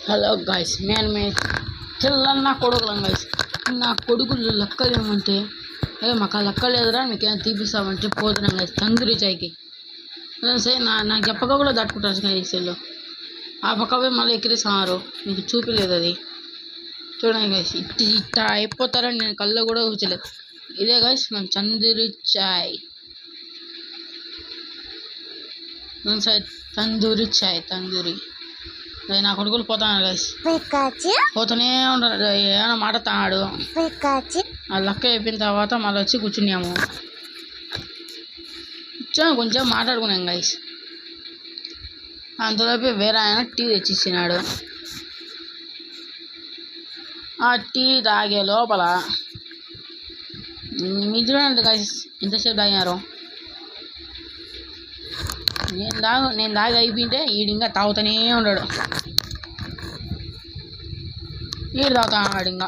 Hello guys, నేను మీ చిల్లన్న కొడుకులం guys. నా కొడుకులు లెక్కలు ఏమంటే మాకు ఆ లెక్కలు లేదురా, మీకేం తీపిస్తామంటే పోతున్నాం గాయస్ తందూరి చాయ్కి. సరే నాకు చెప్పగా కూడా తట్టుకుంటారు గాయస్. వీళ్ళు ఆ పక్కవే మళ్ళీ ఎక్కిరిస్తున్నారు, మీకు చూపిలేదు అది. చూడండి గాయస్, ఇట్ట అయిపోతారని నేను కళ్ళు కూడా కూర్చోలేదు. ఇదే గాయస్ మన తందూరి చాయ్. తందూరి చాయ్ తందూరి. నా కొడుకులు పోతాను గాయస్, పోతూనే ఉంటాడు. ఏమైనా మాట్లాడు ఆ లెక్క అయిపోయిన తర్వాత మళ్ళీ వచ్చి కూర్చున్నాము. కొంచెం మాట్లాడుకున్నాం గాయస్. అంతలోపు వేరే ఆయన టీ తెచ్చిచ్చినాడు. ఆ టీ తాగే లోపల మీరు చూడండి గాయస్ ఎంతసేపు తాగినారు. నేను దాగి అయిపోయింటే ఈడింగా తాగుతూనే ఉన్నాడు. ఈడు తాగుతా ఉన్నాడు ఇంకా.